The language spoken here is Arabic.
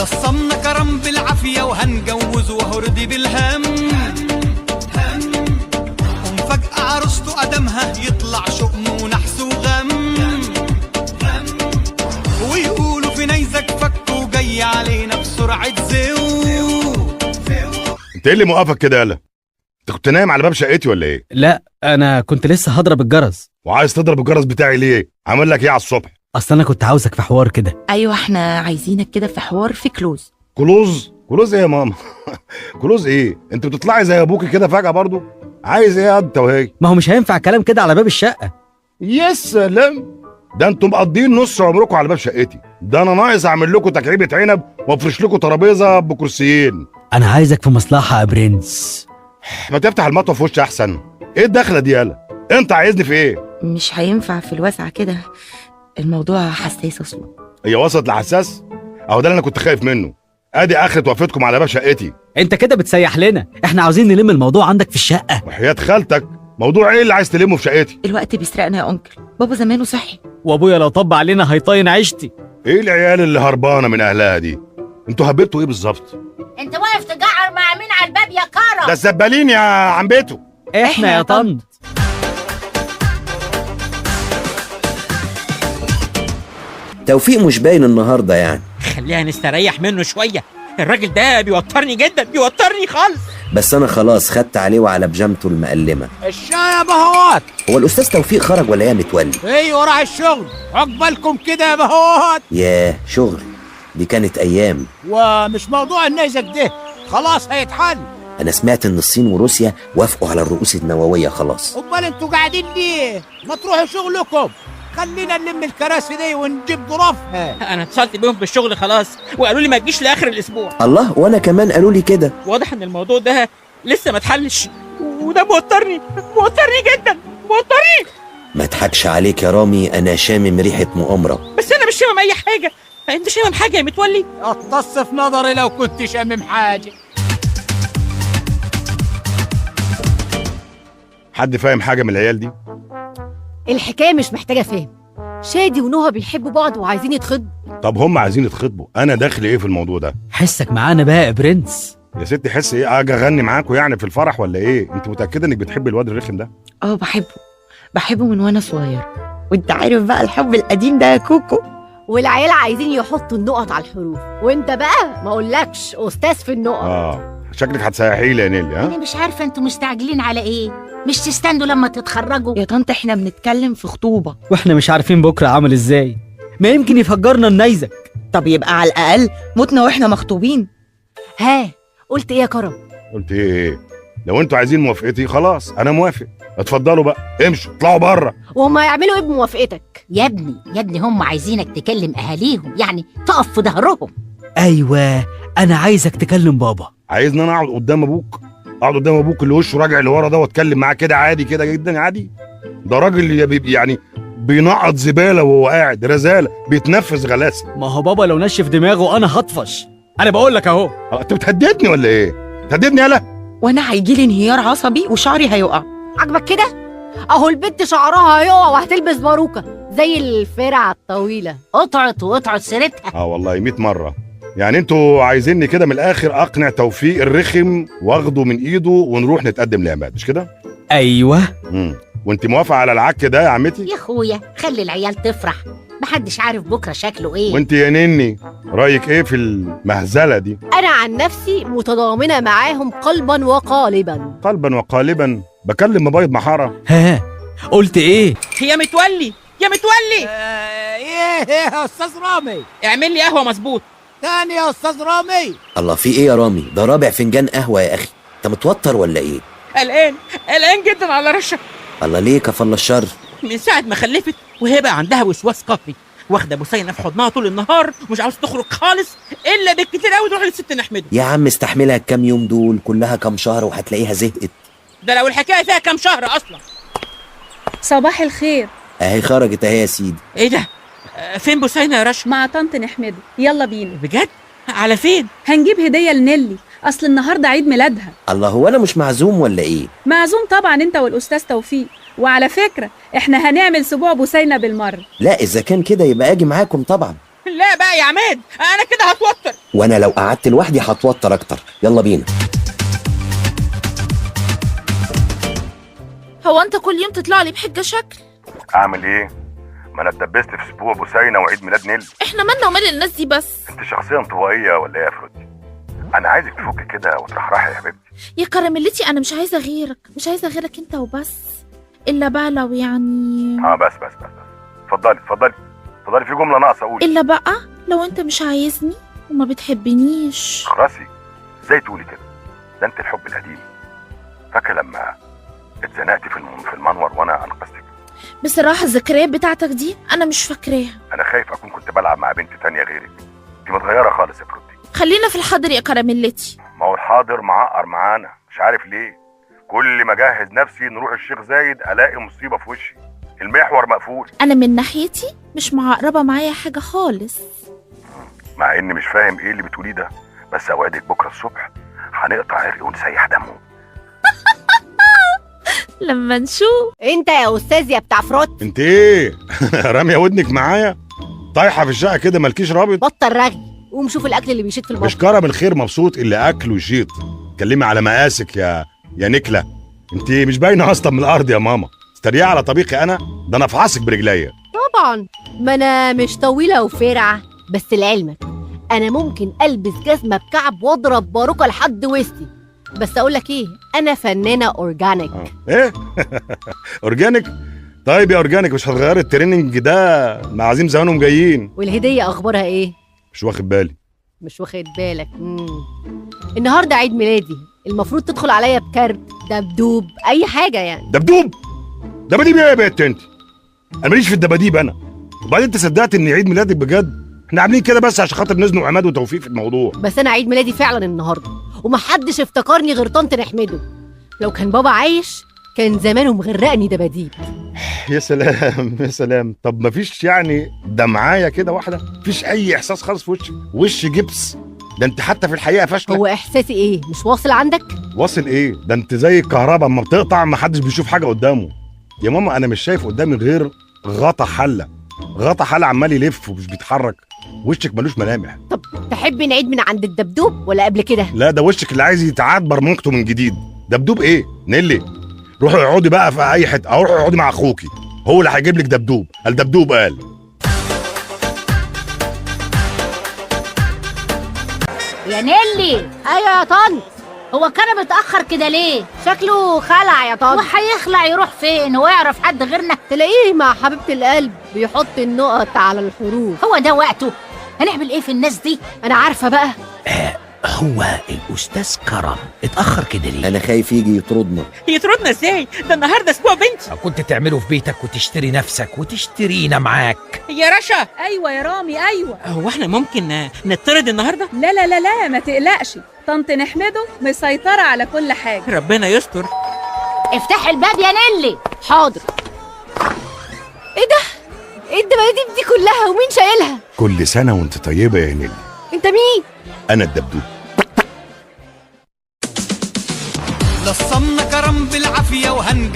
لصمنا كرم بالعافية وهنجوزه وهو رضي بالهم. ومفاجأة عروسته قدمها يطلع شؤم ونحس وغم. ويقولوا في نيزك فكه جاي علينا بسرعة زو. انت ايه اللي موقفك كده يالا؟ انت كنت نايم على باب شقتي ولا ايه؟ لا انا كنت لسه هضرب الجرس. وعايز تضرب الجرس بتاعي ليه؟ عامل لك ايه على الصبح؟ اصل انا كنت عاوزك في حوار كده. ايوه احنا عايزينك كده في حوار في كلوز. كلوز؟ كلوز ايه يا ماما؟ كلوز ايه؟ انت بتطلعي زي ابوكي كده فجأة برضو؟ عايز ايه انت وهي؟ ما هو مش هينفع كلام كده على باب الشقة. يا سلام، ده انتوا مقضين نص عمركم على باب شقتي، ده انا ناقص اعمل لكم تكعيبة عنب وافرش لكم ترابيزة بكرسيين. انا عايزك في مصلحة يا برنس. ما تفتح المطوه في وشي احسن. ايه الدخله دي يالا؟ انت عايزني في ايه؟ مش هينفع في الواسعة كده، الموضوع حساس اصلا. هي وصلت لحساس؟ اهو ده اللي انا كنت خايف منه. ادي اخرة وقفتكم على باب شقتي. انت كده بتسيح لنا، احنا عاوزين نلم الموضوع عندك في الشقة. وحياة خالتك، موضوع ايه اللي عايز تلمه في شقتي؟ الوقت بيسرقنا يا انكل، بابا زمانه صحي. وابويا لو طب علينا هيطين عيشتي. ايه العيال اللي هربانه من اهلها دي؟ انتوا هبلتوا ايه بالظبط؟ انت واقف تجعر مع مين على الباب يا كرم؟ ده الزبالين يا عم بيتو. احنا يا طنط. توفيق مش باين النهارده يعني. خليها نستريح منه شويه، الراجل ده بيوترني جدا، بيوترني خالص. بس انا خلاص خدت عليه وعلى بيجامته المقلمه. الشاي يا بهوات. هو الاستاذ توفيق خرج ولا ايه متولي؟ ايوه راح الشغل، عقبالكم كده يا بهوات. ياه شغل، دي كانت ايام. ومش موضوع النيزك ده خلاص هيتحل. انا سمعت ان الصين وروسيا وافقوا على الرؤوس النوويه خلاص. امال انتوا قاعدين ليه؟ ما تروحوا شغلكم، خلينا نلم الكراسي دي ونجيب ظرفها. انا اتصلت بيهم في الشغل خلاص وقالوا لي ما تجيش لاخر الاسبوع. الله، وانا كمان قالوا لي كده. واضح ان الموضوع ده لسه ما اتحلش، وده موترني جدا، موترني. ما اضحكش عليك يا رامي، انا شامم ريحه مؤامره. بس انا مش شامم اي حاجه. انت شامم حاجه يا متولي؟ اتص في نظري لو كنت شامم حاجه. حد فاهم حاجه من العيال دي؟ الحكايه مش محتاجه فهم. شادي ونهى بيحبوا بعض وعايزين يتخطبوا. طب هم عايزين يتخطبوا، انا داخل ايه في الموضوع ده؟ حسك معانا بقى يا برنس. يا ستي حس ايه؟ اجي اغني معاكم يعني في الفرح ولا ايه؟ انت متاكده انك بتحبي الواد الرخم ده؟ بحبه من وانا صغير، وانت عارف بقى الحب القديم ده يا كوكو. والعيال عايزين يحطوا النقط على الحروف، وانت بقى ما اقولكش استاذ في النقط. شكلك هتسيحي لي يا نيلي. انا مش عارفه انتوا مستعجلين على ايه؟ مش تستنوا لما تتخرجوا؟ يا طنط احنا بنتكلم في خطوبه، واحنا مش عارفين بكره عامل ازاي، ما يمكن يفجرنا النيزك. طب يبقى على الاقل متنا واحنا مخطوبين. ها قلت ايه يا كرم؟ قلت ايه؟ لو انتوا عايزين موافقتي خلاص انا موافق، اتفضلوا بقى امشوا اطلعوا بره. وهم هيعملوا ايه بموافقتك؟ يا ابني هم عايزينك تكلم اهاليهم، يعني تقف في ظهرهم. ايوه انا عايزك تكلم بابا. عايزني انا اقعد قدام ابوك؟ اقعد قدام ابوك اللي وشه راجع لورا ده واتكلم معاه كده عادي كده جدا عادي؟ ده راجل يعني بينقط زباله وهو قاعد، رزاله، بيتنفس غلاسه. ما هو بابا لو نشف دماغه انا هطفش. انا بقول لك اهو. انت بتهددني ولا ايه؟ بتهددني يالا؟ وانا هيجيلي انهيار عصبي وشعري هيقع. عجبك كده؟ اهو البنت شعرها هيقع وهتلبس باروكه زي الفرع الطويله. قطعت سيرتها. والله 100 مره. يعني انتوا عايزيني كده من الاخر اقنع توفيق الرخم واخده من ايده ونروح نتقدم لعماد، مش كده؟ ايوه. وانت موافقه على العك ده يا عمتي؟ يا اخويا خلي العيال تفرح، محدش عارف بكره شكله ايه. وانت يا نني رايك ايه في المهزله دي؟ انا عن نفسي متضامنه معاهم قلبا وقالبا. قلبا وقالبا؟ بكلم مبيض محاره. ها قلت ايه؟ يا متولي يا متولي. ايه يا استاذ رامي؟ اعمل لي قهوه مظبوط. تاني يا استاذ رامي؟ الله في ايه يا رامي؟ ده رابع فنجان قهوه يا اخي، انت متوتر ولا ايه؟ قلقان جدا على رشا. الله ليه كفل الشر؟ من ساعه ما خلفت وهي بقى عندها وسواس قهري، واخده بوسينه في حضنها طول النهار ومش عاوز تخرج خالص الا بالكتير قوي تروح للست نحمده. يا عم استحملها الكام يوم دول، كلها كام شهر وهتلاقيها زهقت. ده لو الحكايه فيها كام شهر اصلا. صباح الخير. اهي خرجت اهي يا سيدي. ايه ده؟ فين بوسينه يا رشا؟ مع طنط نحمده. يلا بينا. بجد؟ على فين؟ هنجيب هديه لنيلي، اصل النهارده عيد ميلادها. الله هو انا مش معزوم ولا ايه؟ معزوم طبعا انت والاستاذ توفيق، وعلى فكره احنا هنعمل سبوع بوسينه بالمره. لا اذا كان كده يبقى اجي معاكم طبعا. لا بقى يا عماد، انا كده هتوتر. وانا لو قعدت لوحدي هتوتر اكتر. يلا بينا. هو انت كل يوم تطلع لي بحجه شكل؟ اعمل ايه؟ ما انا اتدبست في اسبوع بوسينه وعيد ميلاد نيل. احنا مالنا ومال الناس دي بس؟ انت شخصيه انطوائيه ولا ايه يا فرودي؟ انا عايزك تفكي كده وترحرحي يا حبيبتي. يا كراميلتي انا مش عايزه غيرك، مش عايزه غيرك انت وبس. الا بقى لو يعني بس اتفضلي في جمله ناقصه اقول. الا بقى لو انت مش عايزني وما بتحبنيش. خلاصي ازاي تقولي كده؟ ده انت الحب القديم. فاكره لما اتزنقتي في المنور وانا انقذتك؟ بصراحه الذكريات بتاعتك دي انا مش فاكراها. انا خايف اكون كنت بلعب مع بنت تانية غيرك. انت متغيره خالص يا فرودي. خلينا في الحاضر يا كراميلتي. ما هو الحاضر معقر معانا، مش عارف ليه. كل ما اجهز نفسي نروح الشيخ زايد الاقي مصيبه في وشي، المحور مقفول. انا من ناحيتي مش معقربه معايا حاجه خالص. مع اني مش فاهم ايه اللي بتقوليه ده، بس اوعدك بكره الصبح هنقطع عرق ونسيح دمه. لما نشوف. انت يا استاذ يا بتاع فروت، انت ايه؟ راميه ودنك معايا؟ طايحه في الشقه كده مالكيش رابط؟ بطل رغي، قوم شوف الاكل اللي بيشيط في مش المطبخ. كرم الخير مبسوط اللي اكله يشيط. اتكلمي على مقاسك يا نكله. انت مش باينه اصلا من الارض يا ماما. تريقه على طبيخي انا؟ ده انا افحصك برجليا. طبعا ما انا مش طويله وفرعه، بس لعلمك انا ممكن البس جزمه بكعب واضرب باروكه لحد وسطي. بس اقول لك ايه، انا فنانه اورجانيك. ايه؟ اورجانيك؟ طيب يا اورجانيك مش هتغير التريننج ده؟ معازيم زمانهم جايين. والهديه اخبارها ايه؟ مش واخد بالي. مش واخد بالك؟ النهارده عيد ميلادي، المفروض تدخل عليا بكارت، دبدوب، اي حاجه يعني. دبدوب؟ دباديب ايه يا بنت انت؟ انا ماليش في الدباديب انا. وبعدين انت صدقت ان عيد ميلادك بجد؟ احنا عاملين كده بس عشان خاطر نزنق عماد وتوفيق في الموضوع. بس انا عيد ميلادي فعلا النهارده، ومحدش افتكرني غير طنط نحمده. لو كان بابا عايش كان زمانه مغرقني دباديب. يا سلام يا سلام. طب مفيش يعني دمعايه كده واحده؟ مفيش اي احساس خالص في وشك؟ وش جبس. ده انت حتى في الحقيقه فاشله. هو احساسي ايه؟ مش واصل عندك؟ واصل ايه؟ ده انت زي الكهرباء اما بتقطع محدش بيشوف حاجه قدامه. يا ماما انا مش شايف قدامي غير غطا حله. غطا حله عمال يلف ومش بيتحرك. وشك ملوش ملامح. طب تحب نعيد من عند الدبدوب ولا قبل كده؟ لا ده وشك اللي عايز يتعاد برمجته من جديد. دبدوب ايه؟ نيلي روحي اقعدي بقى في اي حته، او روحي اقعدي مع اخوكي هو اللي هيجيب لك دبدوب. الدبدوب قال. يا نيلي. ايوه يا طنط. هو كان متأخر كده ليه؟ شكله خلع يا طنط. وهيخلع يروح فين؟ هو يعرف حد غيرنا؟ تلاقيه مع حبيبة القلب بيحط النقط على الحروف. هو ده وقته؟ هنعمل ايه في الناس دي؟ انا عارفة بقى. هو الأستاذ كرم اتأخر كده ليه؟ انا خايف يجي يطردنا. يطردنا ازاي؟ ده النهارده اسبوع بنتي. كنت تعمله في بيتك وتشتري نفسك وتشترينا معاك. يا رشا. ايوه يا رامي ايوه. هو احنا ممكن نطرد النهارده؟ لا لا لا لا ما تقلقش، طنط نحمده مسيطره على كل حاجه. ربنا يستر. افتح الباب يا نيلي. حاضر. ايه ده؟ ايه الدباديب دي كلها ومين شايلها؟ كل سنه وانت طيبه يا نيلي. انت مين؟ انا الدبدوب. لصمنا كرم بالعافيه وهنج